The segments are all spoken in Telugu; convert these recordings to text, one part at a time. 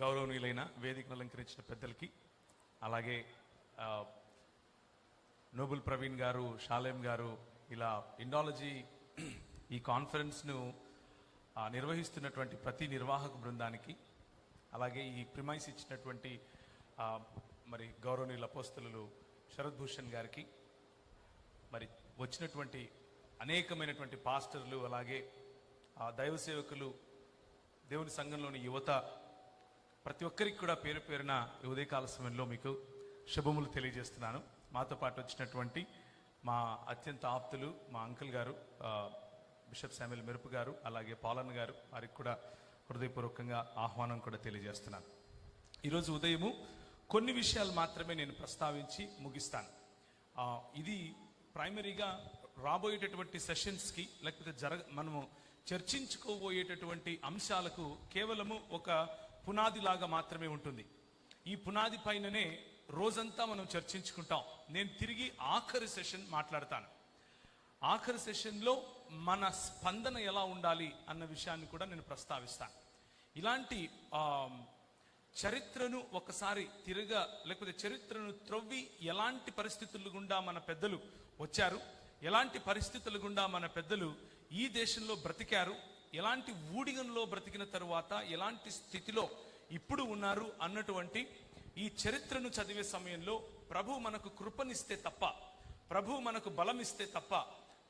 గౌరవనీయులైన వేదికను అలంకరించిన పెద్దలకి, అలాగే నోబుల్ ప్రవీణ్ గారు, షాలేం గారు, ఇలా ఇండాలజీ ఈ కాన్ఫరెన్స్ను నిర్వహిస్తున్నటువంటి ప్రతి నిర్వాహక బృందానికి, అలాగే ఈ ప్రిమైస్ ఇచ్చినటువంటి మరి గౌరవనీయుల అపోస్తలులు శరత్ భూషణ్ గారికి, మరి వచ్చినటువంటి అనేకమైనటువంటి పాస్టర్లు, అలాగే దైవ సేవకులు, దేవుని సంఘంలోని యువత, ప్రతి ఒక్కరికి కూడా పేరు పేరున ఉదయకాల సమయంలో మీకు శుభములు తెలియజేస్తున్నాను. మాతో పాటు వచ్చినటువంటి మా అత్యంత ఆప్తులు, మా అంకుల్ గారు బిషప్ శామ్యుల్ మెరుపు గారు, అలాగే పాలన్ గారు, వారికి కూడా హృదయపూర్వకంగా ఆహ్వానం కూడా తెలియజేస్తున్నాను. ఈరోజు ఉదయము కొన్ని విషయాలు మాత్రమే నేను ప్రస్తావించి ముగిస్తాను. ఇది ప్రైమరీగా రాబోయేటటువంటి సెషన్స్కి, లేకపోతే మనము చర్చించుకోబోయేటటువంటి అంశాలకు కేవలము ఒక పునాదిలాగా మాత్రమే ఉంటుంది. ఈ పునాది పైననే రోజంతా మనం చర్చించుకుంటాం. నేను తిరిగి ఆఖరి సెషన్ మాట్లాడతాను. ఆఖరి సెషన్లో మన స్పందన ఎలా ఉండాలి అన్న విషయాన్ని కూడా నేను ప్రస్తావిస్తాను. ఇలాంటి చరిత్రను ఒకసారి లేకపోతే చరిత్రను త్రవ్వి ఎలాంటి పరిస్థితుల గుండా మన పెద్దలు వచ్చారు, ఎలాంటి పరిస్థితుల గుండా మన పెద్దలు ఈ దేశంలో బ్రతికారు, ఎలాంటి ఊడిగంలో బ్రతికిన తరువాత ఎలాంటి స్థితిలో ఇప్పుడు ఉన్నారు అన్నటువంటి ఈ చరిత్రను చదివే సమయంలో ప్రభు మనకు కృపనిస్తే తప్ప, ప్రభు మనకు బలమిస్తే తప్ప,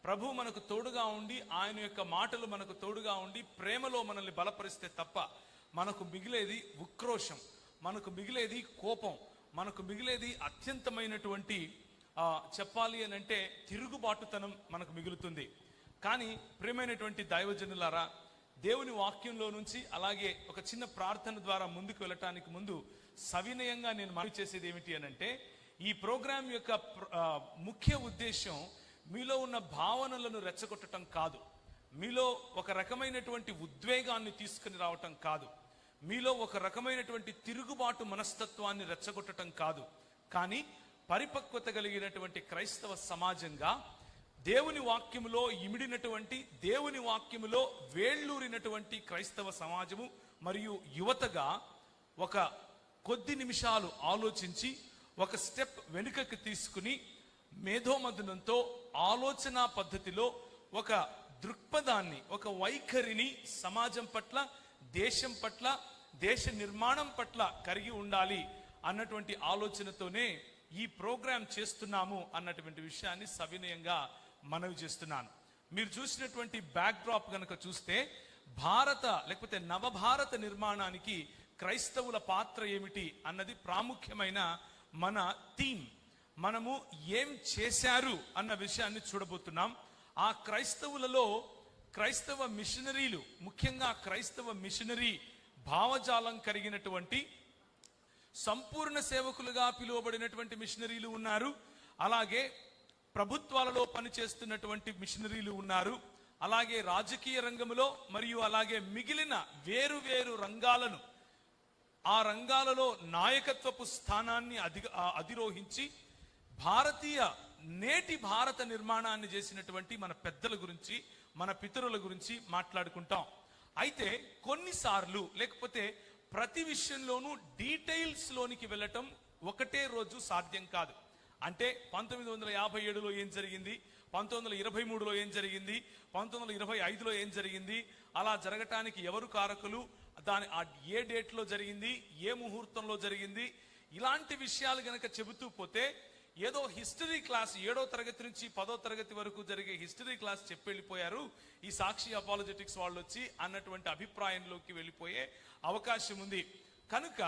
ప్రభు మనకు తోడుగా ఉండి ఆయన యొక్క మాటలు మనకు తోడుగా ఉండి ప్రేమలో మనల్ని బలపరిస్తే తప్ప మనకు మిగిలేది ఉక్రోషం, మనకు మిగిలేది కోపం, మనకు మిగిలేది అత్యంతమైనటువంటి చెప్పాలి అని అంటే తిరుగుబాటుతనం మనకు మిగులుతుంది. కానీ ప్రియమైనటువంటి దైవజనులారా, దేవుని వాక్యంలో నుంచి అలాగే ఒక చిన్న ప్రార్థన ద్వారా ముందుకు వెళ్ళటానికి ముందు సవినయంగా నేను మనవి చేసేది ఏమిటి అనంటే, ఈ ప్రోగ్రాం యొక్క ముఖ్య ఉద్దేశం మీలో ఉన్న భావనలను రెచ్చగొట్టడం కాదు, మీలో ఒక రకమైనటువంటి ఉద్వేగాన్ని తీసుకుని రావటం కాదు, మీలో ఒక రకమైనటువంటి తిరుగుబాటు మనస్తత్వాన్ని రెచ్చగొట్టడం కాదు. కానీ పరిపక్వత కలిగినటువంటి క్రైస్తవ సమాజంగా, దేవుని వాక్యములో ఇమిడినటువంటి, దేవుని వాక్యములో వేళ్ళూరినటువంటి క్రైస్తవ సమాజము మరియు యువతగా ఒక కొద్ది నిమిషాలు ఆలోచించి ఒక స్టెప్ వెనుకకు తీసుకుని మేధోమథనంతో ఆలోచన పద్ధతిలో ఒక దృక్పథాన్ని, ఒక వైఖరిని సమాజం పట్ల, దేశం పట్ల, దేశ నిర్మాణం పట్ల కలిగి ఉండాలి అన్నటువంటి ఆలోచనతోనే ఈ ప్రోగ్రాం చేస్తున్నాము అన్నటువంటి విషయాన్ని సవినయంగా మనవి చేస్తున్నాను. మీరు చూసినటువంటి బ్యాక్ డ్రాప్ కనుక చూస్తే భారత లేకపోతే నవభారత నిర్మాణానికి క్రైస్తవుల పాత్ర ఏమిటి అన్నది ప్రాముఖ్యమైన మన థీమ్. మనము ఏం చేశారు అన్న విషయాన్ని చూడబోతున్నాం. ఆ క్రైస్తవులలో క్రైస్తవ మిషనరీలు, ముఖ్యంగా క్రైస్తవ మిషనరీ భావజాలం కలిగినటువంటి సంపూర్ణ సేవకులుగా పిలువబడినటువంటి మిషనరీలు ఉన్నారు, అలాగే ప్రభుత్వాలలో పనిచేస్తున్నటువంటి మిషనరీలు ఉన్నారు, అలాగే రాజకీయ రంగంలో మరియు అలాగే మిగిలిన వేరు రంగాలను, ఆ రంగాలలో నాయకత్వపు స్థానాన్ని అధిరోహించి నేటి భారత నిర్మాణాన్ని చేసినటువంటి మన పెద్దల గురించి, మన పితరుల గురించి మాట్లాడుకుంటాం. అయితే కొన్నిసార్లు లేకపోతే ప్రతి విషయంలోనూ డీటెయిల్స్ లోనికి వెళ్ళటం ఒకటే రోజు సాధ్యం కాదు. అంటే 1957లో ఏం జరిగింది, 1923లో ఏం జరిగింది, 1925లో ఏం జరిగింది, అలా జరగటానికి ఎవరు కారకులు, ఏ డేట్లో జరిగింది, ఏ ముహూర్తంలో జరిగింది, ఇలాంటి విషయాలు గనక చెబుతూ పోతే ఏదో హిస్టరీ క్లాస్ 7వ తరగతి నుంచి 10వ తరగతి వరకు జరిగే హిస్టరీ క్లాస్ చెప్పి వెళ్ళిపోయారు ఈ సాక్షి అపాలజెటిక్స్ వాళ్ళు వచ్చి అన్నటువంటి అభిప్రాయంలోకి వెళ్ళిపోయే అవకాశం ఉంది. కనుక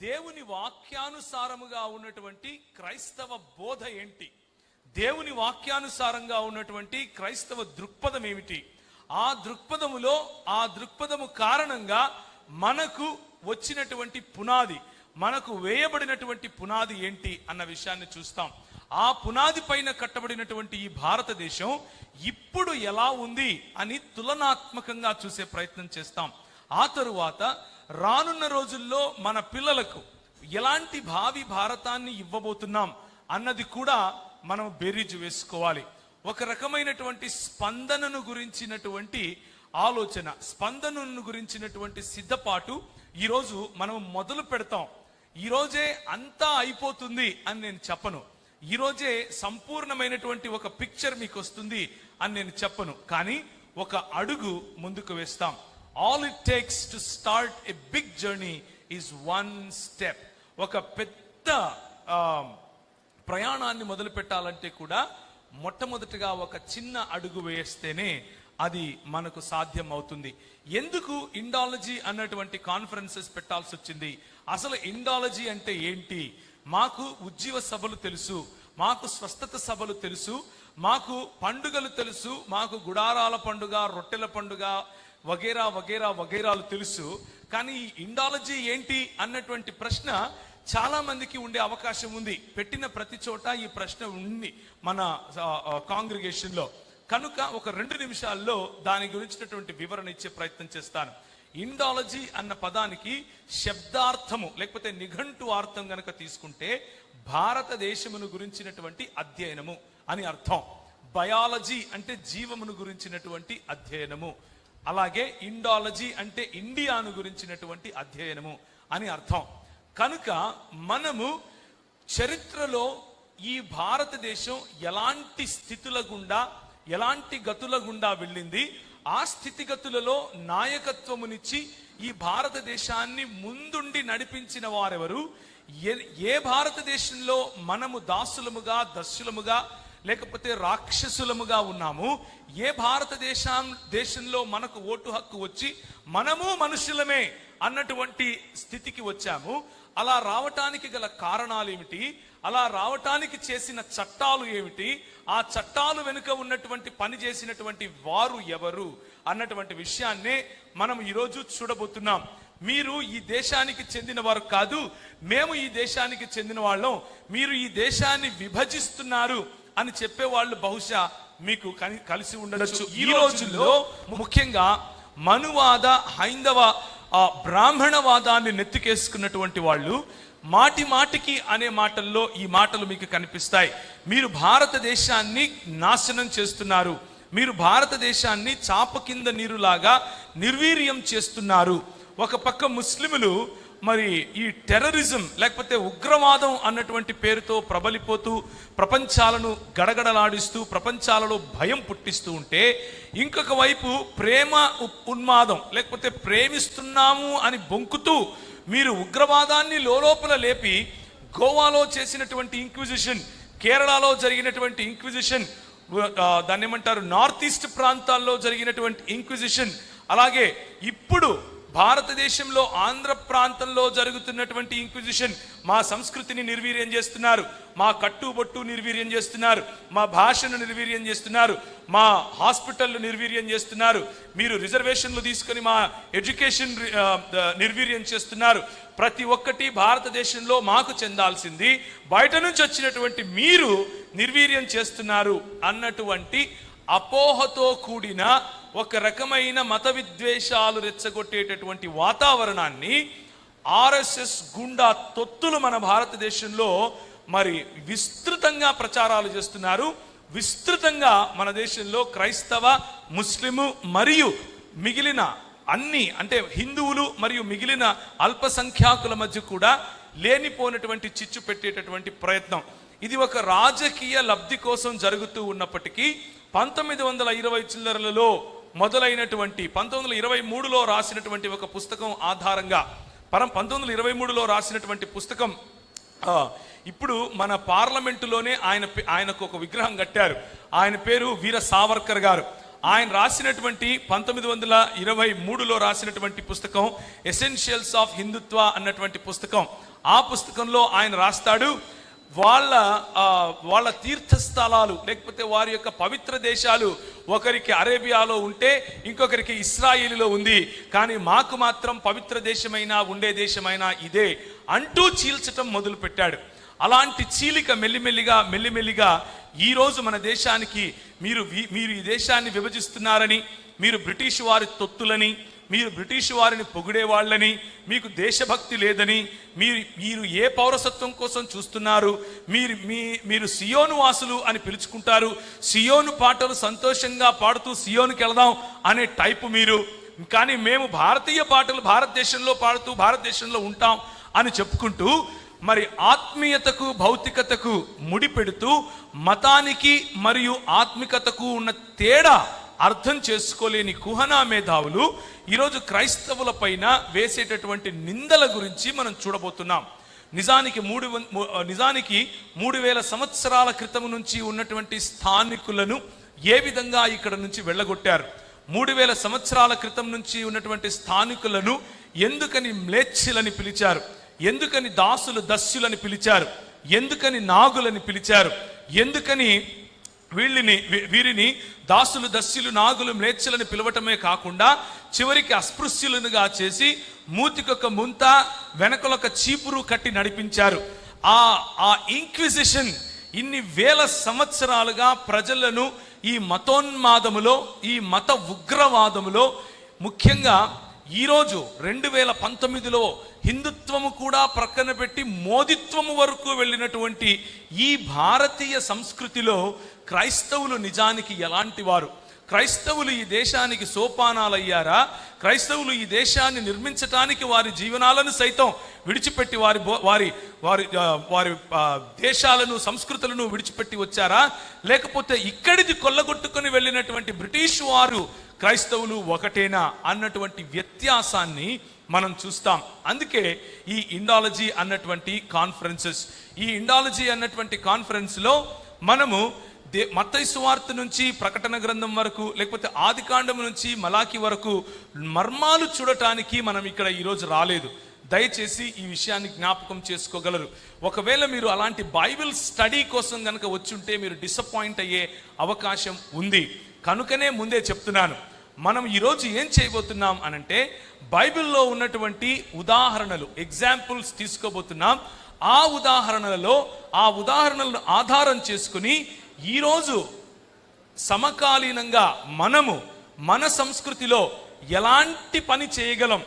దేవుని వాక్యానుసారముగా ఉన్నటువంటి క్రైస్తవ బోధ ఏంటి, దేవుని వాక్యానుసారంగా ఉన్నటువంటి క్రైస్తవ దృక్పథం ఏమిటి, ఆ దృక్పథము కారణంగా మనకు వచ్చినటువంటి పునాది, మనకు వేయబడినటువంటి పునాది ఏంటి అన్న విషయాన్ని చూస్తాం. ఆ పునాది పైన కట్టబడినటువంటి ఈ భారతదేశం ఇప్పుడు ఎలా ఉంది అని తులనాత్మకంగా చూసే ప్రయత్నం చేస్తాం. ఆ తరువాత రానున్న రోజుల్లో మన పిల్లలకు ఎలాంటి భావి భారతాన్ని ఇవ్వబోతున్నాం అన్నది కూడా మనం బేరీజు వేసుకోవాలి. ఒక రకమైనటువంటి స్పందనను గురించినటువంటి ఆలోచన, స్పందనను గురించినటువంటి సిద్ధపాటు ఈరోజు మనం మొదలు పెడతాం, ఈరోజే అంతా అయిపోతుంది అని నేను చెప్పను, ఈరోజే సంపూర్ణమైనటువంటి ఒక పిక్చర్ మీకు వస్తుంది అని నేను చెప్పను, కానీ ఒక అడుగు ముందుకు వేస్తాం. All it takes to start a big journey is one step. ఒక పెద్ద ప్రయాణాన్ని మొదలు పెట్టాలంటే కూడా మొట్టమొదటిగా ఒక చిన్న అడుగు వేస్తేనే అది మనకు సాధ్యం అవుతుంది. ఎందుకు ఇండాలజీ అన్నటువంటి కాన్ఫరెన్సెస్ పెట్టాల్సి వచ్చింది? అసలు ఇండాలజీ అంటే ఏంటి? మాకు ఉజ్జీవ సభలు తెలుసు, మాకు స్వస్థత సభలు తెలుసు, మాకు పండుగలు తెలుసు, మాకు గుడారాల పండుగ, రొట్టెల పండుగ వగేరా వగేరా వగేరాలు తెలుసు, కానీ ఇండాలజీ ఏంటి అన్నటువంటి ప్రశ్న చాలా మందికి ఉండే అవకాశం ఉంది. పెట్టిన ప్రతి చోట ఈ ప్రశ్న ఉంది మన కాంగ్రిగేషన్ లో. కనుక ఒక 2 నిమిషాల్లో దాని గురించినటువంటి వివరణ ఇచ్చే ప్రయత్నం చేస్తాను. ఇండాలజీ అన్న పదానికి శబ్దార్థము లేకపోతే నిఘంటు అర్థం గనక తీసుకుంటే భారతదేశమును గురించినటువంటి అధ్యయనము అని అర్థం. బయాలజీ అంటే జీవమును గురించినటువంటి అధ్యయనము, అలాగే ఇండాలజీ అంటే ఇండియాను గురించినటువంటి అధ్యయనము అని అర్థం. కనుక మనము చరిత్రలో ఈ భారతదేశం ఎలాంటి స్థితుల గుండా, ఎలాంటి గతుల గుండా వెళ్ళింది, ఆ స్థితిగతులలో నాయకత్వమునిచ్చి ఈ భారతదేశాన్ని ముందుండి నడిపించిన వారెవరు, ఏ భారతదేశంలో మనము దాసులముగా, దస్యులముగా లేకపోతే రాక్షసులముగా ఉన్నాము, ఏ దేశంలో మనకు ఓటు హక్కు వచ్చి మనము మనుషులమే అన్నటువంటి స్థితికి వచ్చాము. అలా రావటానికి గల కారణాలు ఏమిటి, అలా రావటానికి చేసిన చట్టాలు ఏమిటి, ఆ చట్టాలు వెనుక ఉన్నటువంటి పని చేసినటువంటి వారు ఎవరు అన్నటువంటి విషయాన్నే మనం ఈరోజు చూడబోతున్నాం. మీరు ఈ దేశానికి చెందిన వారు కాదు, మేము ఈ దేశానికి చెందిన వాళ్ళం, మీరు ఈ దేశాన్ని విభజిస్తున్నారు అని చెప్పేవాళ్ళు బహుశా మీకు కలిసి ఉండొచ్చు. ఈ రోజుల్లో ముఖ్యంగా మనువాద, హైందవ, బ్రాహ్మణవాదాన్ని నెత్తికేసుకున్నటువంటి వాళ్ళు మాటి మాటికి అనే మాటల్లో ఈ మాటలు మీకు కనిపిస్తాయి. మీరు భారతదేశాన్ని నాశనం చేస్తున్నారు, మీరు భారతదేశాన్ని చాప కింద నీరులాగా నిర్వీర్యం చేస్తున్నారు. ఒక పక్క ముస్లిములు మరి ఈ టెర్రరిజం లేకపోతే ఉగ్రవాదం అన్నటువంటి పేరుతో ప్రబలిపోతూ ప్రపంచాలను గడగడలాడిస్తూ ప్రపంచాలలో భయం పుట్టిస్తూ ఉంటే, ఇంకొక వైపు ప్రేమ ఉన్మాదం లేకపోతే ప్రేమిస్తున్నాము అని బొంకుతూ మీరు ఉగ్రవాదాన్ని లోపల లేపి గోవాలో చేసినటువంటి ఇంక్విజిషన్, కేరళలో జరిగినటువంటి ఇంక్విజిషన్, దాన్ని ఏమంటారు నార్త్ ఈస్ట్ ప్రాంతాల్లో జరిగినటువంటి ఇంక్విజిషన్, అలాగే ఇప్పుడు భారతదేశంలో ఆంధ్ర ప్రాంతంలో జరుగుతున్నటువంటి ఇంక్విజిషన్, మా సంస్కృతిని నిర్వీర్యం చేస్తున్నారు, మా కట్టుబొట్టు నిర్వీర్యం చేస్తున్నారు, మా భాషను నిర్వీర్యం చేస్తున్నారు, మా హాస్పిటల్లు నిర్వీర్యం చేస్తున్నారు, మీరు రిజర్వేషన్లు తీసుకొని మా ఎడ్యుకేషన్ నిర్వీర్యం చేస్తున్నారు. ప్రతి ఒక్కటి భారతదేశంలో మాకు చెందాల్సింది బయట నుంచి వచ్చినటువంటి మీరు నిర్వీర్యం చేస్తున్నారు అన్నటువంటి అపోహతో కూడిన ఒక రకమైన మత విద్వేషాలు రెచ్చగొట్టేటటువంటి వాతావరణాన్ని ఆర్ఎస్ఎస్ గుండా తొత్తులు మన భారతదేశంలో మరి విస్తృతంగా ప్రచారాలు చేస్తున్నారు. విస్తృతంగా మన దేశంలో క్రైస్తవ, ముస్లిము మరియు మిగిలిన అన్ని అంటే హిందువులు మరియు మిగిలిన అల్పసంఖ్యాకుల మధ్య కూడా లేనిపోయినటువంటి చిచ్చు పెట్టేటటువంటి ప్రయత్నం. ఇది ఒక రాజకీయ లబ్ధి కోసం జరుగుతూ ఉన్నప్పటికీ 1920 చిల్లరలలో మొదలైనటువంటి 1923లో రాసినటువంటి ఒక పుస్తకం ఆధారంగా 1923లో రాసినటువంటి పుస్తకం ఇప్పుడు మన పార్లమెంటులోనే ఆయనకు ఒక విగ్రహం కట్టారు. ఆయన పేరు వీర సావర్కర్ గారు. ఆయన రాసినటువంటి 1923లో రాసినటువంటి పుస్తకం ఎసెన్షియల్స్ ఆఫ్ హిందుత్వ అన్నటువంటి పుస్తకం. ఆ పుస్తకంలో ఆయన రాస్తాడు, వాళ్ళ తీర్థస్థలాలు లేకపోతే వారి యొక్క పవిత్ర దేశాలు ఒకరికి అరేబియాలో ఉంటే ఇంకొకరికి ఇస్రాయేలులో ఉంది, కానీ మాకు మాత్రం పవిత్ర దేశమైనా ఉండే దేశమైనా ఇదే అంటూ చీల్చటం మొదలు పెట్టాడు. అలాంటి చీలిక మెల్లిమెల్లిగా ఈరోజు మన దేశానికి మీరు ఈ దేశాన్ని విభజిస్తున్నారని, మీరు బ్రిటిష్ వారి తొత్తులని, మీరు బ్రిటిష్ వారిని పొగిడే వాళ్ళని, మీకు దేశభక్తి లేదని, మీరు ఏ పౌరసత్వం కోసం చూస్తున్నారు, మీరు సియోను వాసులు అని పిలుచుకుంటారు, సియోను పాటలు సంతోషంగా పాడుతూ సియోనుకి వెళదాం అనే టైపు కానీ మేము భారతీయ పాటలు భారతదేశంలో పాడుతూ భారతదేశంలో ఉంటాం అని చెప్పుకుంటూ మరి ఆత్మీయతకు భౌతికతకు ముడిపెడుతూ మతానికి మరియు ఆత్మికతకు ఉన్న తేడా అర్థం చేసుకోలేని కుహనా మేధావులు ఈరోజు క్రైస్తవుల పైన వేసేటటువంటి నిందల గురించి మనం చూడబోతున్నాం. నిజానికి 3000 సంవత్సరాల క్రితం నుంచి ఉన్నటువంటి స్థానికులను ఏ విధంగా ఇక్కడ నుంచి వెళ్ళగొట్టారు, 3000 సంవత్సరాల క్రితం నుంచి ఉన్నటువంటి స్థానికులను ఎందుకని మ్లేచ్ఛులని పిలిచారు, ఎందుకని దాసులు దస్యులని పిలిచారు, ఎందుకని నాగులని పిలిచారు, ఎందుకని వీరిని దాసులు దస్యులు నాగులు మ్లేచ్ఛులని పిలవటమే కాకుండా చివరికి అస్పృశ్యులనుగా చేసి మూతికొక ముంత వెనకలొక చీపురు కట్టి నడిపించారు. ఆ ఇంక్విజిషన్ ఇన్ని వేల సంవత్సరాలుగా ప్రజలను ఈ మతోన్మాదములో ఈ మత ఉగ్రవాదములో ముఖ్యంగా ఈరోజు 2019లో హిందుత్వము కూడా ప్రక్కన పెట్టి మోదిత్వము వరకు వెళ్ళినటువంటి ఈ భారతీయ సంస్కృతిలో క్రైస్తవులు నిజానికి ఎలాంటి వారు? క్రైస్తవులు ఈ దేశానికి సోపానాలయ్యారా? క్రైస్తవులు ఈ దేశాన్ని నిర్మించటానికి వారి జీవనాలను సైతం విడిచిపెట్టి వారి దేశాలను సంస్కృతులను విడిచిపెట్టి వచ్చారా? లేకపోతే ఇక్కడిది కొల్లగొట్టుకొని వెళ్ళినటువంటి బ్రిటిష్ వారు క్రైస్తవులు ఒకటేనా అన్నటువంటి వ్యత్యాసాన్ని మనం చూస్తాం. అందుకే ఈ ఇండాలజీ అన్నటువంటి కాన్ఫరెన్స్ లో మనము మత్తయి సువార్త నుంచి ప్రకటన గ్రంథం వరకు లేకపోతే ఆదికాండం నుంచి మలాకి వరకు మర్మాలు చూడటానికి మనం ఇక్కడ ఈరోజు రాలేదు. దయచేసి ఈ విషయాన్ని జ్ఞాపకం చేసుకోగలరు. ఒకవేళ మీరు అలాంటి బైబిల్ స్టడీ కోసం కనుక వచ్చుంటే మీరు డిసప్పాయింట్ అయ్యే అవకాశం ఉంది. కనుకనే ముందే చెప్తున్నాను, మనం ఈరోజు ఏం చేయబోతున్నాం అనంటే బైబిల్లో ఉన్నటువంటి ఉదాహరణలు ఎగ్జాంపుల్స్ తీసుకోబోతున్నాం. ఆ ఉదాహరణలను ఆధారం చేసుకుని ఈరోజు సమకాలీనంగా మనము మన సంస్కృతిలో ఎలాంటి పని చేయగలం,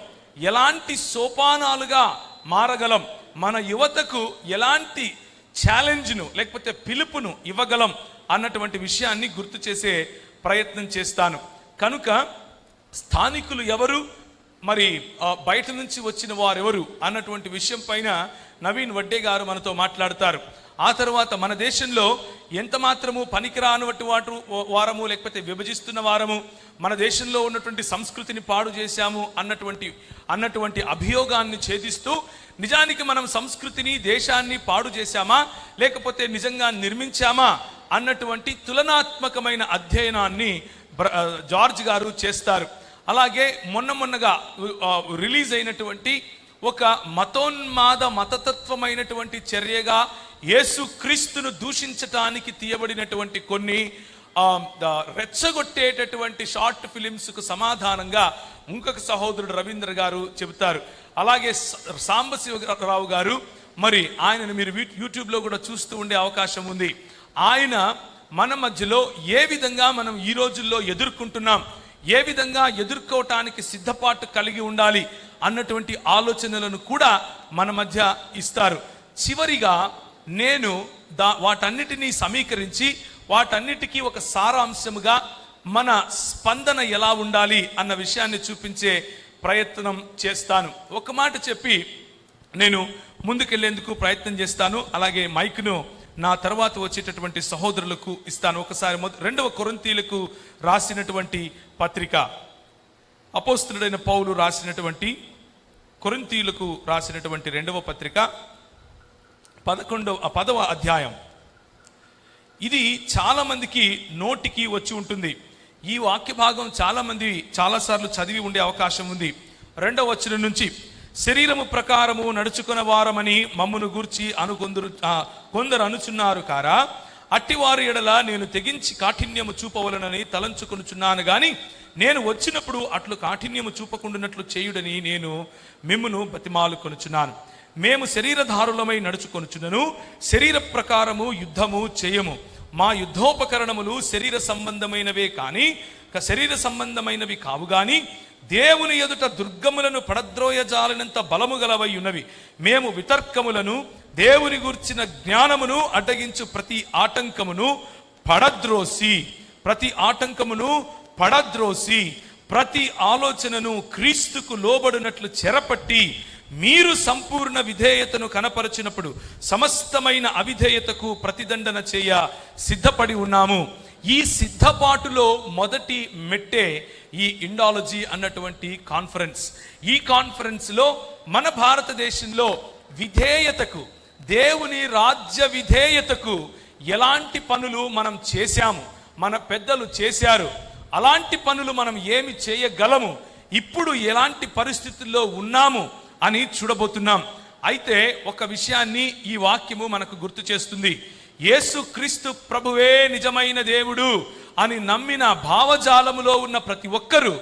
ఎలాంటి సోపానాలుగా మారగలం, మన యువతకు ఎలాంటి ఛాలెంజ్ను లేకపోతే పిలుపును ఇవ్వగలం అన్నటువంటి విషయాన్ని గుర్తు చేసే ప్రయత్నం చేస్తాను. కనుక స్థానికులు ఎవరు, మరి బయట నుంచి వచ్చిన వారెవరు అన్నటువంటి విషయం పైన నవీన్ వడ్డే గారు మనతో మాట్లాడతారు. ఆ తర్వాత మన దేశంలో ఎంత మాత్రము పనికిరానటువంటి వారము లేకపోతే విభజిస్తున్న వారము, మన దేశంలో ఉన్నటువంటి సంస్కృతిని పాడు చేశాము అన్నటువంటి అభియోగాన్ని ఛేదిస్తూ నిజానికి మనం సంస్కృతిని దేశాన్ని పాడు చేశామా లేకపోతే నిజంగా నిర్మించామా అన్నటువంటి తులనాత్మకమైన అధ్యయనాన్ని జార్జ్ గారు చేస్తారు. అలాగే మొన్నగా రిలీజ్ అయినటువంటి ఒక మతతత్వమైనటువంటి చర్యగా యేసుక్రీస్తును దూషించటానికి తీయబడినటువంటి కొన్ని రెచ్చగొట్టేటటువంటి షార్ట్ ఫిలిమ్స్ కు సమాధానంగా ఇంకొక సహోదరుడు రవీంద్ర గారు చెబుతారు. అలాగే సాంబశివరావు గారు, మరి ఆయనను మీరు యూట్యూబ్లో కూడా చూస్తూ ఉండే అవకాశం ఉంది. ఆయన మన మధ్యలో ఏ విధంగా మనం ఈ రోజుల్లో ఎదుర్కొంటున్నాం, ఏ విధంగా ఎదుర్కోవటానికి సిద్ధపాటు కలిగి ఉండాలి అన్నటువంటి ఆలోచనలను కూడా మన మధ్య ఇస్తారు. చివరిగా నేను వాటన్నిటినీ సమీకరించి వాటన్నిటికీ ఒక సారాంశముగా మన స్పందన ఎలా ఉండాలి అన్న విషయాన్ని చూపించే ప్రయత్నం చేస్తాను. ఒక మాట చెప్పి నేను ముందుకెళ్లేందుకు ప్రయత్నం చేస్తాను. అలాగే మైక్ను నా తర్వాత వచ్చేటటువంటి సహోదరులకు ఇస్తాను. ఒకసారి 2వ కొరింథీయులకు రాసినటువంటి పత్రిక, అపోస్తలుడైన పౌలు రాసినటువంటి కొరింథీయులకు రాసినటువంటి 2వ పత్రిక 10వ అధ్యాయం. ఇది చాలా మందికి నోటికి వచ్చి ఉంటుంది. ఈ వాక్య భాగం చాలా మంది చాలాసార్లు చదివి ఉండే అవకాశం ఉంది. 2వ వచనం నుంచి, శరీరము ప్రకారము నడుచుకున్న వారమని మమ్మును గూర్చి కొందరు అనుచున్నారు కారా, అట్టివారి ఎడల నేను తెగించి కాఠిన్యము చూపవలనని తలంచుకొనుచున్నాను గాని నేను వచ్చినప్పుడు అట్లు కాఠిన్యము చూపకుండానట్లు చేయుడని నేను మిమ్మును బతిమాలుకొనుచున్నాను. మేము శరీరధారులమై నడుచుకొనుచున్నను, శరీర ప్రకారము యుద్ధము చేయము. మా యుద్ధోపకరణములు శరీర సంబంధమైనవే కానీ శరీర సంబంధమైనవి కావు గాని దేవుని ఎదుట దుర్గములను పడద్రోయజాలనంత బలము గలవై ఉన్నవి. మేము వితర్కములను దేవుని గూర్చిన జ్ఞానమును అడ్డగించు ప్రతి ఆటంకమును పడద్రోసి ప్రతి ఆలోచనను క్రీస్తుకు లోబడినట్లు చెరపట్టి మీరు సంపూర్ణ విధేయతను కనపరచినప్పుడు సమస్తమైన అవిధేయతకు ప్రతిదండన చేయ సిద్ధపడి ఉన్నాము. ఈ సిద్ధపాటులో మొదటి మెట్టే ఈ ఇండాలజీ అన్నటువంటి కాన్ఫరెన్స్. ఈ కాన్ఫరెన్స్ లో మన భారతదేశంలో విధేయతకు, దేవుని రాజ్య విధేయతకు ఎలాంటి పనులు మనం చేశాము, మన పెద్దలు చేశారు, అలాంటి పనులు మనం ఏమి చేయగలము, ఇప్పుడు ఎలాంటి పరిస్థితుల్లో ఉన్నాము అని చూడబోతున్నాం. అయితే ఒక విషయాన్ని ఈ వాక్యము మనకు గుర్తు చేస్తుంది. యేసు క్రీస్తు ప్రభువే నిజమైన దేవుడు అని నమ్మిన భావజాలములో ఉన్న ప్రతి ఒక్కరూ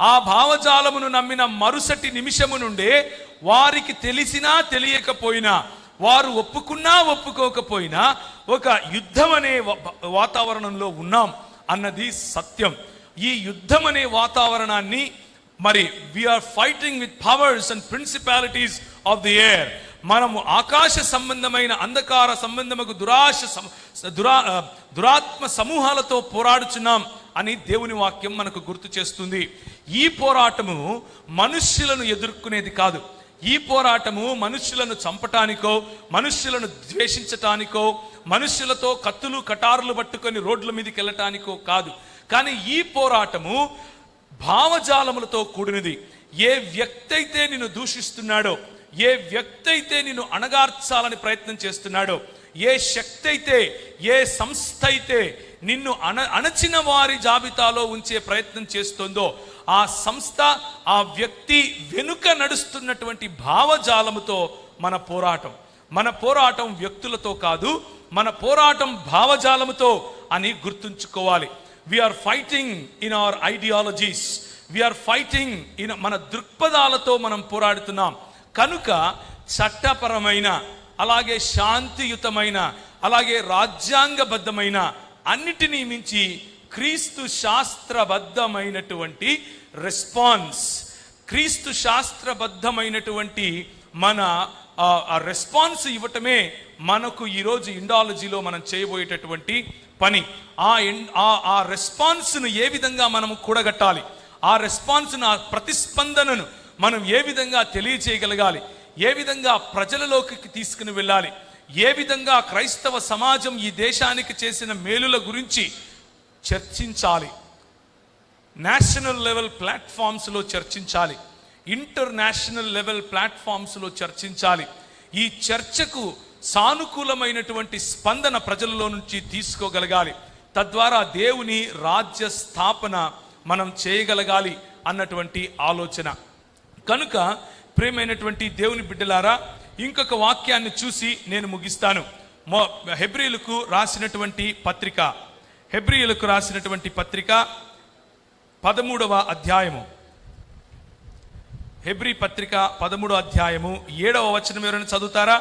ఆ భావజాలమును నమ్మిన మరుసటి నిమిషము నుండే వారికి తెలిసినా తెలియకపోయినా, వారు ఒప్పుకున్నా ఒప్పుకోకపోయినా ఒక యుద్ధం అనే వాతావరణంలో ఉన్నాం అన్నది సత్యం. ఈ యుద్ధం అనే వాతావరణాన్ని మరి we are fighting with powers and principalities of the air. మనము ఆకాశ సంబంధమైన అంధకార సంబంధముకు దురాత్మ సమూహాలతో పోరాడుచున్నాం అని దేవుని వాక్యం మనకు గుర్తు చేస్తుంది. ఈ పోరాటము మనుష్యులను ఎదుర్కొనేది కాదు. ఈ పోరాటము మనుష్యులను చంపటానికో, మనుష్యులను ద్వేషించటానికో, మనుష్యులతో కత్తులు కటారులు పట్టుకొని రోడ్ల మీదకి వెళ్ళటానికో కాదు. కానీ ఈ పోరాటము భావజాలములతో కూడినది. ఏ వ్యక్తి అయితే నిన్ను దూషిస్తున్నాడో, ఏ వ్యక్తి అయితే నిన్ను అణగార్చాలని ప్రయత్నం చేస్తున్నాడో, ఏ శక్తి అయితే, ఏ సంస్థ అయితే నిన్ను అణచిన వారి జాబితాలో ఉంచే ప్రయత్నం చేస్తుందో, ఆ సంస్థ, ఆ వ్యక్తి వెనుక నడుస్తున్నటువంటి భావజాలముతో మన పోరాటం వ్యక్తులతో కాదు, మన పోరాటం భావజాలముతో అని గుర్తుంచుకోవాలి. We are fighting in our ideologies, we are fighting in మన దృక్పథాలతో మనం పోరాడుతున్నాం. కనుక చట్టపరమైన, అలాగే శాంతియుతమైన, అలాగే రాజ్యాంగబద్ధమైన, అన్నిటినీ మించి క్రీస్తు శాస్త్రబద్ధమైనటువంటి రెస్పాన్స్, క్రీస్తు శాస్త్రబద్ధమైనటువంటి మన రెస్పాన్స్ ఇవ్వటమే మనకు ఈరోజు ఇండాలజీలో మనం చేయబోయేటటువంటి పని. ఆ రెస్పాన్స్ను ఏ విధంగా మనం కూడగట్టాలి, ఆ రెస్పాన్స్ను, ఆ ప్రతిస్పందనను మనం ఏ విధంగా తెలియచేయగలగాలి, ఏ విధంగా ప్రజలలోకి తీసుకుని వెళ్ళాలి, ఏ విధంగా క్రైస్తవ సమాజం ఈ దేశానికి చేసిన మేలుల గురించి చర్చించాలి, నేషనల్ లెవెల్ ప్లాట్ఫామ్స్లో చర్చించాలి, ఇంటర్నేషనల్ లెవెల్ ప్లాట్ఫామ్స్లో చర్చించాలి. ఈ చర్చకు సానుకూలమైనటువంటి స్పందన ప్రజలలో నుంచి తీసుకోగలగాలి. తద్వారా దేవుని రాజ్య స్థాపన మనం చేయగలగాలి అన్నటువంటి ఆలోచన. కనుక ప్రియమైనటువంటి దేవుని బిడ్డలారా, ఇంకొక వాక్యాన్ని చూసి నేను ముగిస్తాను. హెబ్రీయులకు రాసినటువంటి పత్రిక, హెబ్రీయులకు రాసినటువంటి పత్రిక 13వ అధ్యాయము, హెబ్రీ పత్రిక 13వ అధ్యాయము 7వ వచనం ఎవరైనా చదువుతారా?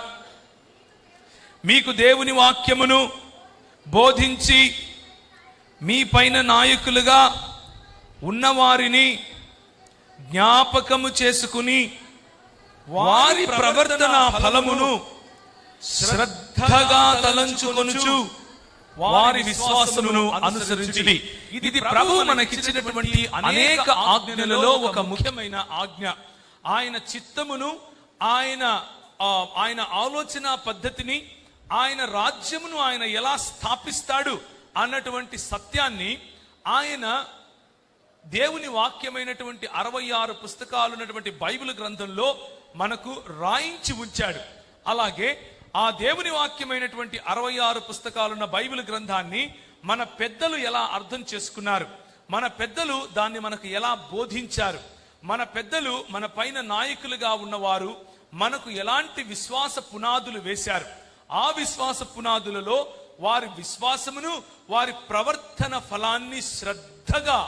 మీకు దేవుని వాక్యమును బోధించి మీ పైన నాయకులుగా ఉన్నవారిని జ్ఞాపకము చేసుకుని వారి ప్రవర్తన ఫలమును శ్రద్ధగా తలంచుకొనుచు వారి విశ్వాసమును అనుసరించుడి. ఇది ప్రభువు మనకిచ్చినటువంటి అనేక ఆజ్ఞలలో ఒక ముఖ్యమైన ఆజ్ఞ. ఆయన చిత్తమును, ఆయన ఆలోచన పద్ధతిని, ఆయన రాజ్యమును ఆయన ఎలా స్థాపిస్తాడు అన్నటువంటి సత్యాన్ని ఆయన దేవుని వాక్యమైనటువంటి 66 పుస్తకాలు ఉన్నటువంటి బైబిల్ గ్రంథంలో మనకు రాయించి ఉంచాడు. అలాగే ఆ దేవుని వాక్యమైనటువంటి 66 పుస్తకాలున్న బైబిల్ గ్రంథాన్ని మన పెద్దలు ఎలా అర్థం చేసుకున్నారు, మన పెద్దలు దాన్ని మనకు ఎలా బోధించారు, మన పెద్దలు మన పైన నాయకులుగా ఉన్నవారు మనకు ఎలాంటి విశ్వాస పునాదులు వేశారు, ఆ విశ్వాస పునాదులలో వారి విశ్వాసమును, వారి ప్రవర్తన ఫలాన్ని శ్రద్ధగా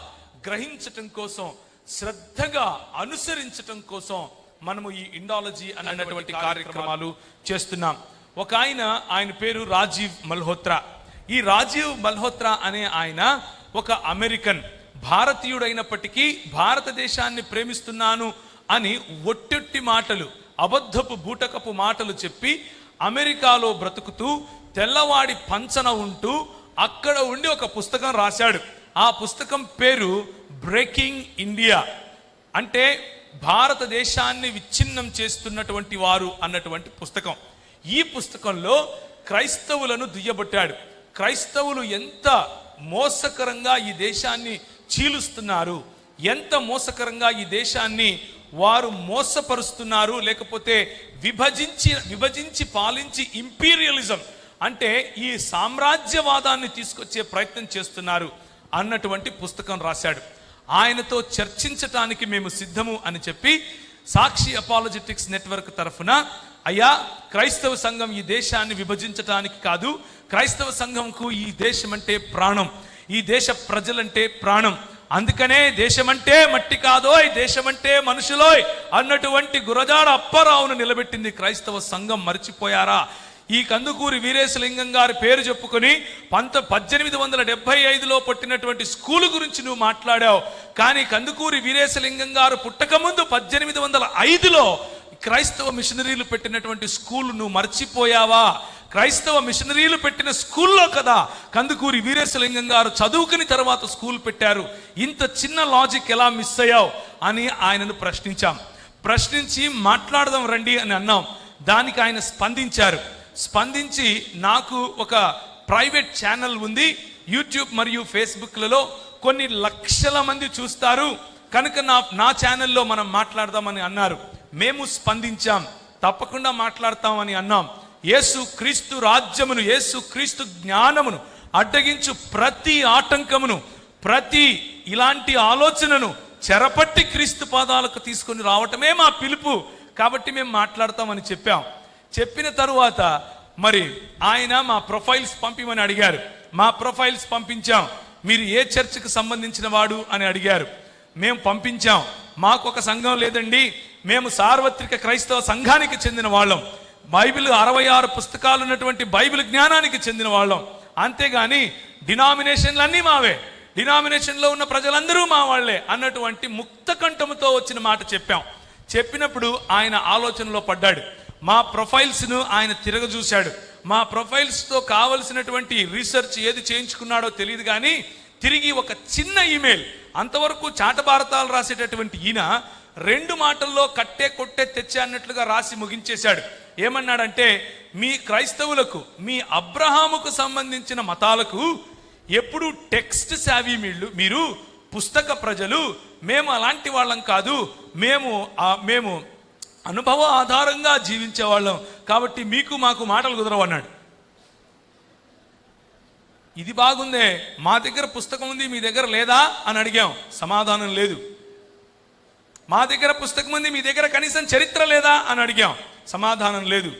గ్రహించటం కోసం, శ్రద్ధగా అనుసరించటం కోసం మనము ఈ ఇండాలజీ అన్నటువంటి కార్యక్రమాలు చేస్తున్నాం. ఒక ఆయన పేరు రాజీవ్ మల్హోత్రా. ఈ రాజీవ్ మల్హోత్రా అనే ఆయన ఒక అమెరికన్, భారతీయుడైనప్పటికీ భారతదేశాన్ని ప్రేమిస్తున్నాను అని ఒట్టొట్టి మాటలు, అబద్ధపు బూటకపు మాటలు చెప్పి అమెరికాలో బ్రతుకుతూ తెల్లవాడి పంచన ఉంటూ అక్కడ ఉండి ఒక పుస్తకం రాశాడు. ఆ పుస్తకం పేరు బ్రేకింగ్ ఇండియా, అంటే భారతదేశాన్ని విచ్ఛిన్నం చేస్తున్నటువంటి వారు అన్నటువంటి పుస్తకం. ఈ పుస్తకంలో క్రైస్తవులను దుయ్యబట్టాడు. క్రైస్తవులు ఎంత మోసకరంగా ఈ దేశాన్ని చీలుస్తున్నారు, ఎంత మోసకరంగా ఈ దేశాన్ని వారు మోసపరుస్తున్నారు, లేకపోతే విభజించి పాలించి ఇంపీరియలిజం అంటే ఈ సామ్రాజ్యవాదాన్ని తీసుకొచ్చే ప్రయత్నం చేస్తున్నారు అన్నటువంటి పుస్తకం రాశాడు. ఆయనతో చర్చించటానికి మేము సిద్ధము అని చెప్పి సాక్షి అపాలజెటిక్స్ నెట్వర్క్ తరఫున, అయ్యా క్రైస్తవ సంఘం ఈ దేశాన్ని విభజించటానికి కాదు, క్రైస్తవ సంఘంకు ఈ దేశం అంటే ప్రాణం, ఈ దేశ ప్రజలంటే ప్రాణం, అందుకనే దేశమంటే మట్టి కాదోయ్, దేశమంటే మనుషులోయ్ అన్నటువంటి గురజాడ అప్పారావును నిలబెట్టింది క్రైస్తవ సంఘం. మర్చిపోయారా? ఈ కందుకూరి వీరేశలింగం గారి పేరు చెప్పుకొని 1875లో పుట్టినటువంటి స్కూలు గురించి నువ్వు మాట్లాడావు. కానీ కందుకూరి వీరేశలింగం గారు పుట్టకముందు 1805లో క్రైస్తవ మిషనరీలు పెట్టినటువంటి స్కూల్ నువ్వు మర్చిపోయావా? క్రైస్తవ మిషనరీలు పెట్టిన స్కూల్లో కదా కందుకూరి వీరేశలింగం గారు చదువుకుని తర్వాత స్కూల్ పెట్టారు. ఇంత చిన్న లాజిక్ ఎలా మిస్ అయ్యావు అని ఆయనను ప్రశ్నించి మాట్లాడదాం రండి అని అన్నాం. దానికి ఆయన స్పందించి నాకు ఒక ప్రైవేట్ ఛానల్ ఉంది, యూట్యూబ్ మరియు ఫేస్బుక్లలో కొన్ని లక్షల మంది చూస్తారు కనుక నా ఛానల్లో మనం మాట్లాడదామని అన్నారు. మేము స్పందించాం, తప్పకుండా మాట్లాడతామని అన్నాం. యేసు క్రీస్తు రాజ్యమును, యేసు క్రీస్తు జ్ఞానమును అడ్డగించు ప్రతి ఆటంకమును, ప్రతి ఇలాంటి ఆలోచనను చెరపట్టి క్రీస్తు పాదాలకు తీసుకొని రావటమే మా పిలుపు, కాబట్టి మేము మాట్లాడతామని చెప్పిన తరువాత మరి ఆయన మా ప్రొఫైల్స్ పంపిమని అడిగారు. మా ప్రొఫైల్స్ పంపించాం. మీరు ఏ చర్చికి సంబంధించిన వాడు అని అడిగారు. మేము పంపించాం. మాకు ఒక సంఘం లేదండి, మేము సార్వత్రిక క్రైస్తవ సంఘానికి చెందిన వాళ్ళం, బైబిల్ 66 పుస్తకాలు ఉన్నటువంటి బైబిల్ జ్ఞానానికి చెందిన వాళ్ళం, అంతేగాని డినామినేషన్లన్నీ మావే, డినామినేషన్లో ఉన్న ప్రజలందరూ మా వాళ్లే అన్నటువంటి ముక్త కంఠముతో వచ్చిన మాట చెప్పినప్పుడు ఆయన ఆలోచనలో పడ్డాడు. మా ప్రొఫైల్స్ను ఆయన తిరగజూశాడు. మా ప్రొఫైల్స్తో కావలసినటువంటి రీసెర్చ్ ఏది చేయించుకున్నాడో తెలియదు, కానీ తిరిగి ఒక చిన్న ఈమెయిల్, అంతవరకు చాటభారతాలు రాసేటటువంటి ఈయన 2 మాటల్లో కట్టే కొట్టే తెచ్చే అన్నట్లుగా రాసి ముగించేశాడు. ఏమన్నాడంటే, మీ క్రైస్తవులకు, మీ అబ్రహాముకు సంబంధించిన మతాలకు ఎప్పుడు టెక్స్ట్ సావి మీరు పుస్తక ప్రజలు, మేము అలాంటి వాళ్ళం కాదు, మేము అనుభవ ఆధారంగా జీవించే వాళ్ళం, కాబట్టి మీకు మాకు మాటలు కుదరవు అన్నాడు. ఇది బాగుందే, మా దగ్గర పుస్తకం ఉంది మీ దగ్గర లేదా అని అడిగాం, సమాధానం లేదు. మా దగ్గర పుస్తకం ఉంది మీ దగ్గర కనీసం చరిత్ర లేదా అని అడిగాం, సమాధానం లేదు.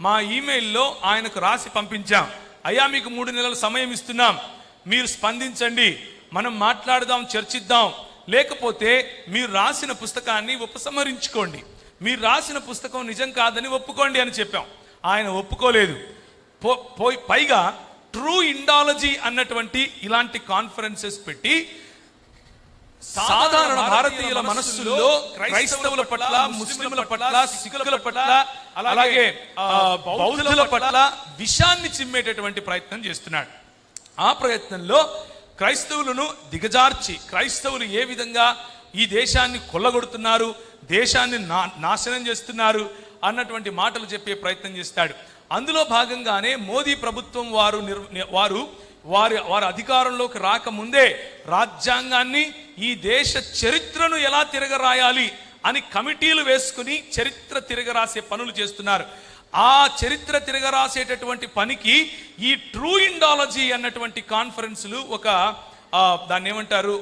మా ఈమెయిల్లో ఆయనకు రాసి పంపించాం, అయ్యా మీకు 3 నెలల సమయం ఇస్తున్నాం, మీరు స్పందించండి, మనం మాట్లాడదాం, చర్చిద్దాం, లేకపోతే మీరు రాసిన పుస్తకాన్ని ఉపసంహరించుకోండి, మీరు రాసిన పుస్తకం నిజం కాదని ఒప్పుకోండి అని చెప్పాం. ఆయన ఒప్పుకోలేదు. పైగా ట్రూ ఇండాలజీ అన్నటువంటి ఇలాంటి కాన్ఫరెన్సెస్ పెట్టి సాధారణ భారతీయుల మనస్సుల్లో క్రైస్తవుల పట్ల, ముస్లింల పట్ల, సిక్కుల పట్ల, అలాగే బౌద్ధుల పట్ల విషాన్ని చిమ్మేటటువంటి ప్రయత్నం చేస్తున్నాడు. ఆ ప్రయత్నంలో క్రైస్తవులను దిగజార్చి, క్రైస్తవులు ఏ విధంగా ఈ దేశాన్ని కొల్లగొడుతున్నారు, దేశాన్ని నాశనం చేస్తున్నారు అన్నటువంటి మాటలు చెప్పే ప్రయత్నం చేస్తాడు. అందులో భాగంగానే మోదీ ప్రభుత్వం వారి అధికారంలోకి రాకముందే రాజ్యాంగాన్ని, ఈ దేశ చరిత్రను ఎలా తిరగరాయాలి అని కమిటీలు వేసుకుని చరిత్ర తిరగరాసే పనులు చేస్తున్నారు. ఆ చరిత్ర తిరగరాసేటటువంటి పనికి ఈ ట్రూ ఇండాలజీ అన్నటువంటి కాన్ఫరెన్సులు దాన్ని ఏమంటారు,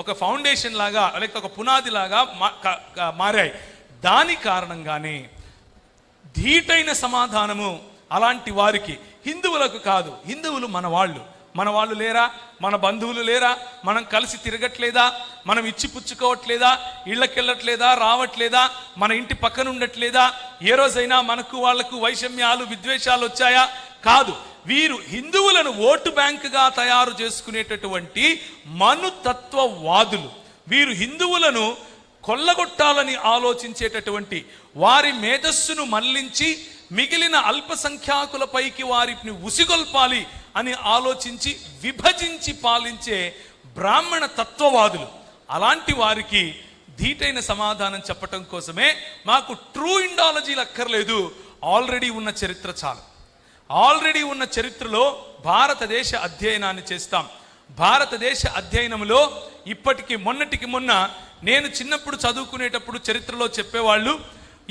ఒక ఫౌండేషన్ లాగా, లేకపోతే ఒక పునాది లాగా మారాయి. దాని కారణంగానే ధీటైన సమాధానము అలాంటి వారికి, హిందువులకు కాదు, హిందువులు మన వాళ్ళు లేరా, మన బంధువులు లేరా, మనం కలిసి తిరగట్లేదా, మనం ఇచ్చి పుచ్చుకోవట్లేదా, ఇళ్ళకెళ్ళట్లేదా, రావట్లేదా, మన ఇంటి పక్కన ఉండట్లేదా, ఏ రోజైనా మనకు వాళ్లకు వైషమ్యాలు, విద్వేషాలు వచ్చాయా? కాదు. వీరు హిందువులను ఓటు బ్యాంకుగా తయారు చేసుకునేటటువంటి మనుతత్వవాదులు. వీరు హిందువులను కొల్లగొట్టాలని ఆలోచించేటటువంటి, వారి మేధస్సును మళ్లించి మిగిలిన అల్పసంఖ్యాకులపైకి వారిని ఉసిగొల్పాలి అని ఆలోచించి విభజించి పాలించే బ్రాహ్మణ తత్వవాదులు. అలాంటి వారికి ధీటైన సమాధానం చెప్పటం కోసమే మాకు ట్రూ ఇండాలజీలు అక్కర్లేదు, ఆల్రెడీ ఉన్న చరిత్ర చాలు. ఆల్రెడీ ఉన్న చరిత్రలో భారతదేశ అధ్యయనాన్ని చేస్తాం. భారతదేశ అధ్యయనంలో ఇప్పటికి మొన్నటికి మొన్న నేను చిన్నప్పుడు చదువుకునేటప్పుడు చరిత్రలో చెప్పేవాళ్ళు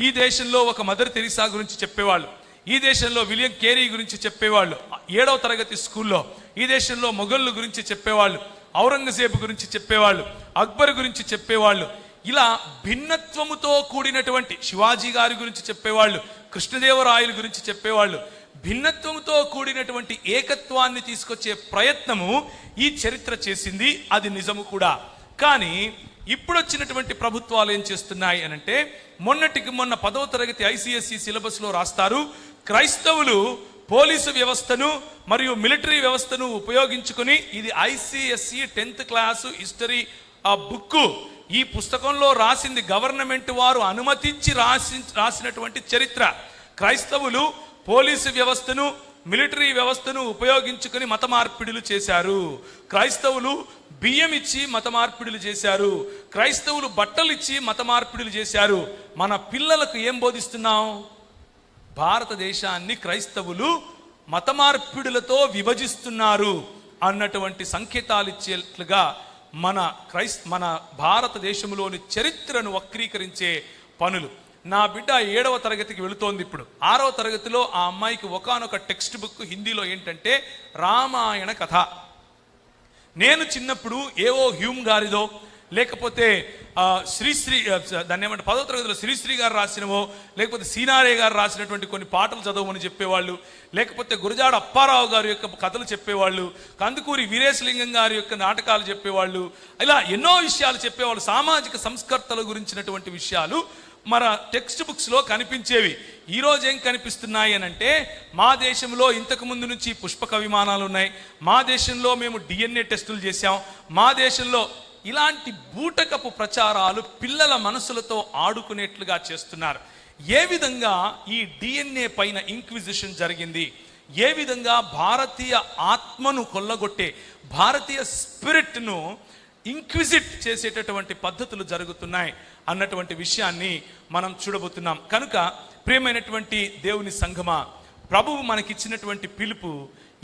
ఈ దేశంలో ఒక మదర్ తెరిసా గురించి చెప్పేవాళ్ళు, ఈ దేశంలో విలియం కేరీ గురించి చెప్పేవాళ్ళు 7వ తరగతి స్కూల్లో, ఈ దేశంలో మొఘళ్ళు గురించి చెప్పేవాళ్ళు, ఔరంగజేబు గురించి చెప్పేవాళ్ళు, అక్బర్ గురించి చెప్పేవాళ్ళు. ఇలా భిన్నత్వముతో కూడినటువంటి శివాజీ గారి గురించి చెప్పేవాళ్ళు, కృష్ణదేవరాయల గురించి చెప్పేవాళ్ళు. భిన్నత్వంతో కూడినటువంటి ఏకత్వాన్ని తీసుకొచ్చే ప్రయత్నము ఈ చరిత్ర చేసింది, అది నిజము కూడా. కానీ ఇప్పుడు వచ్చినటువంటి ప్రభుత్వాలు ఏం చేస్తున్నాయి అనంటే, మొన్నటికి మొన్న 10వ తరగతి ICSE సిలబస్ లో రాస్తారు, క్రైస్తవులు పోలీసు వ్యవస్థను మరియు మిలిటరీ వ్యవస్థను ఉపయోగించుకుని, ఇది ICSE 10th class history book, ఈ పుస్తకంలో రాసింది గవర్నమెంట్ వారు అనుమతించి రాసినటువంటి చరిత్ర. క్రైస్తవులు పోలీసు వ్యవస్థను మిలిటరీ వ్యవస్థను ఉపయోగించుకుని మత మార్పిడులు చేశారు, క్రైస్తవులు బియ్యం ఇచ్చి మత మార్పిడులు చేశారు, క్రైస్తవులు బట్టలు ఇచ్చి మత మార్పిడులు చేశారు. మన పిల్లలకు ఏం బోధిస్తున్నాం? భారతదేశాన్ని క్రైస్తవులు మత మార్పిడులతో విభజిస్తున్నారు అన్నటువంటి సంకేతాలు ఇచ్చేట్లుగా మన భారతదేశంలోని చరిత్రను వక్రీకరించే పనులు. నా బిడ్డ 7వ తరగతికి వెళుతోంది. ఇప్పుడు 6వ తరగతిలో ఆ అమ్మాయికి ఒకానొక టెక్స్ట్ బుక్ హిందీలో ఏంటంటే రామాయణ కథ. నేను చిన్నప్పుడు ఏవో హ్యూమ్ గారిదో లేకపోతే శ్రీశ్రీ దాన్ని ఏమంటే 10వ తరగతిలో శ్రీశ్రీ గారు రాసినవో లేకపోతే సీనారే గారు రాసినటువంటి కొన్ని పాటలు చదవమని చెప్పేవాళ్ళు, లేకపోతే గురజాడ అప్పారావు గారి యొక్క కథలు చెప్పేవాళ్ళు, కందుకూరి వీరేశలింగం గారి యొక్క నాటకాలు చెప్పేవాళ్ళు, ఇలా ఎన్నో విషయాలు చెప్పేవాళ్ళు. సామాజిక సంస్కర్తల గురించినటువంటి విషయాలు మన టెక్స్ట్ బుక్స్ లో కనిపించేవి. ఈ రోజు ఏం కనిపిస్తున్నాయి అనంటే, మా దేశంలో ఇంతకు ముందు నుంచి పుష్పక విమానాలు ఉన్నాయి, మా దేశంలో మేము DNA టెస్టులు చేశాం, మా దేశంలో ఇలాంటి బూటకపు ప్రచారాలు పిల్లల మనసులతో ఆడుకునేట్లుగా చేస్తున్నారు. ఏ విధంగా ఈ DNA పైన ఇంక్విజిషన్ జరిగింది, ఏ విధంగా భారతీయ ఆత్మను కొల్లగొట్టే, భారతీయ స్పిరిట్ను ఇంక్విజిట్ చేసేటటువంటి పద్ధతులు జరుగుతున్నాయి అన్నటువంటి విషయాన్ని మనం చూడబోతున్నాం. కనుక ప్రియమైనటువంటి దేవుని సంఘమా, ప్రభువు మనకిచ్చినటువంటి పిలుపు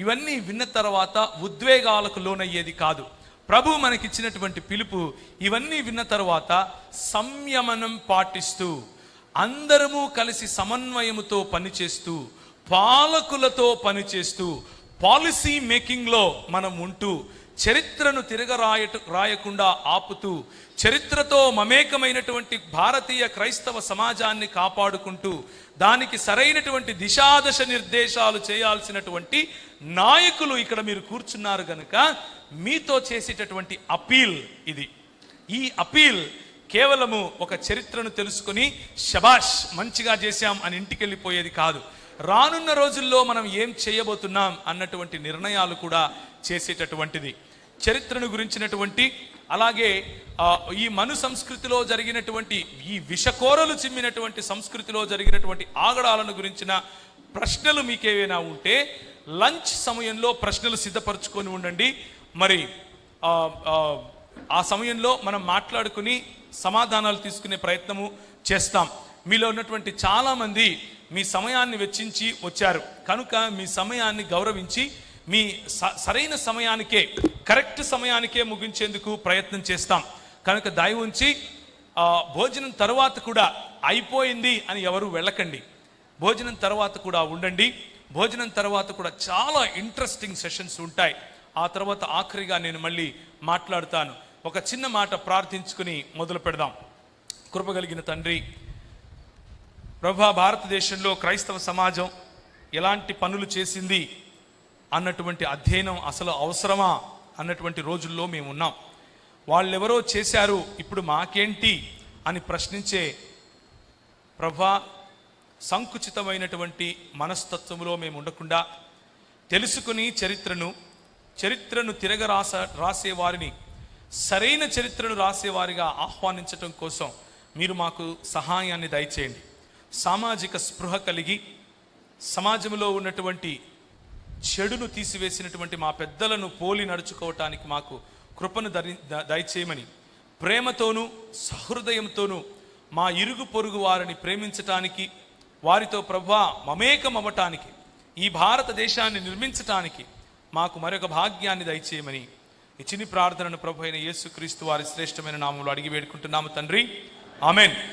ఇవన్నీ విన్న తర్వాత ఉద్వేగాలకు లోనయ్యేది కాదు. ప్రభువు మనకిచ్చినటువంటి పిలుపు ఇవన్నీ విన్న తర్వాత సంయమనం పాటిస్తూ, అందరము కలిసి సమన్వయముతో పనిచేస్తూ, పాలకులతో పనిచేస్తూ, పాలసీ మేకింగ్లో మనం ఉంటూ, చరిత్రను రాయకుండా ఆపుతూ, చరిత్రతో మమేకమైనటువంటి భారతీయ క్రైస్తవ సమాజాన్ని కాపాడుకుంటూ, దానికి సరైనటువంటి దిశాదశ నిర్దేశాలు చేయాల్సినటువంటి నాయకులు ఇక్కడ మీరు కూర్చున్నారు గనుక మీతో చేసేటటువంటి అపీల్ ఇది. ఈ అపీల్ కేవలము ఒక చరిత్రను తెలుసుకుని శబాష్ మంచిగా చేశాం అని ఇంటికి వెళ్ళిపోయేది కాదు. రానున్న రోజుల్లో మనం ఏం చేయబోతున్నాం అన్నటువంటి నిర్ణయాలు కూడా చేసేటటువంటిది. చరిత్రను గురించినటువంటి, అలాగే ఈ మను సంస్కృతిలో జరిగినటువంటి, ఈ విషకోరలు చిమ్మినటువంటి సంస్కృతిలో జరిగినటువంటి ఆగడాలను గురించిన ప్రశ్నలు మీకేవైనా ఉంటే లంచ్ సమయంలో ప్రశ్నలు సిద్ధపరచుకొని ఉండండి. మరి ఆ సమయంలో మనం మాట్లాడుకుని సమాధానాలు తీసుకునే ప్రయత్నము చేస్తాం. మీలో ఉన్నటువంటి చాలా మంది మీ సమయాన్ని వెచ్చించి వచ్చారు కనుక మీ సమయాన్ని గౌరవించి మీ సరైన సమయానికే, కరెక్ట్ సమయానికే ముగించేందుకు ప్రయత్నం చేస్తాం. కనుక దయ ఉంచి భోజనం తర్వాత కూడా అయిపోయింది అని ఎవరు వెళ్ళకండి. భోజనం తర్వాత కూడా ఉండండి. భోజనం తర్వాత కూడా చాలా ఇంట్రెస్టింగ్ సెషన్స్ ఉంటాయి. ఆ తర్వాత ఆఖరిగా నేను మళ్ళీ మాట్లాడుతాను. ఒక చిన్న మాట ప్రార్థించుకుని మొదలు పెడదాం. కృపగలిగిన తండ్రి, ప్రభా, భారతదేశంలో క్రైస్తవ సమాజం ఎలాంటి పనులు చేసింది అన్నటువంటి అధ్యయనం అసలు అవసరమా అన్నటువంటి రోజుల్లో మేము ఉన్నాం. వాళ్ళెవరో చేశారు, ఇప్పుడు మాకేంటి అని ప్రశ్నించే ప్రభా, సంకుచితమైనటువంటి మనస్తత్వంలో మేము ఉండకుండా తెలుసుకుని చరిత్రను రాసే వారిని, సరైన చరిత్రను రాసేవారిగా ఆహ్వానించటం కోసం మీరు మాకు సహాయాన్ని దయచేయండి. సామాజిక స్పృహ కలిగి సమాజంలో ఉన్నటువంటి చెడును తీసివేసినటువంటి మా పెద్దలను పోలి నడుచుకోవటానికి మాకు కృపను దయచేయమని ప్రేమతోనూ సహృదయంతోనూ మా ఇరుగు పొరుగు వారిని ప్రేమించటానికి, వారితో ప్రభువా మమేకం అవ్వటానికి, ఈ భారతదేశాన్ని నిర్మించటానికి మాకు మరొక భాగ్యాన్ని దయచేయమని ఈ చిన్ని ప్రార్థనను ప్రభు అయిన యేసుక్రీస్తు వారి శ్రేష్టమైన నామములో అడిగి వేడుకుంటున్నాము తండ్రి. ఆమెన్.